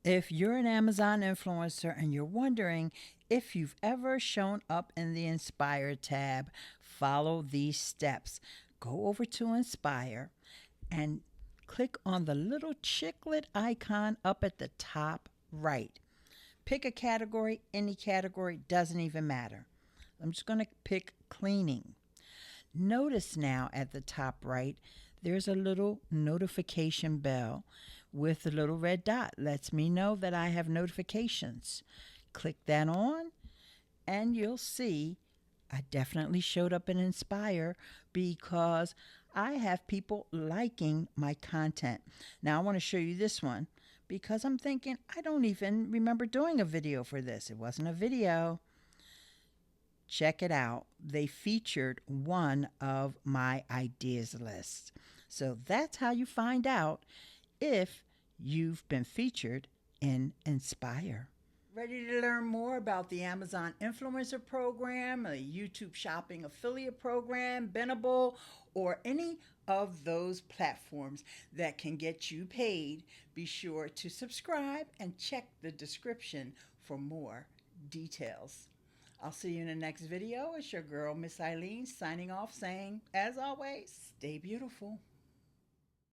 If you're an Amazon influencer and you're wondering if you've ever shown up in the Inspire tab, follow these steps. Go over to Inspire and click on the little chiclet icon up at the top right. Pick a category, any category, doesn't even matter. I'm just going to pick cleaning. Notice now at the top right, there's a little notification bell with a little red dot. Lets me know that I have notifications. Click that on, and you'll see I definitely showed up in Inspire because I have people liking my content. Now, I want to show you this one because I'm thinking I don't even remember doing a video for this. It wasn't a video. Check it out. They featured one of my ideas lists. So that's how you find out if you've been featured in Inspire. Ready to learn more about the Amazon Influencer Program, a YouTube Shopping Affiliate Program, Bendable, or any of those platforms that can get you paid? Be sure to subscribe and check the description for more details. I'll see you in the next video. It's your girl, Miss Ileane, signing off saying, as always, stay beautiful.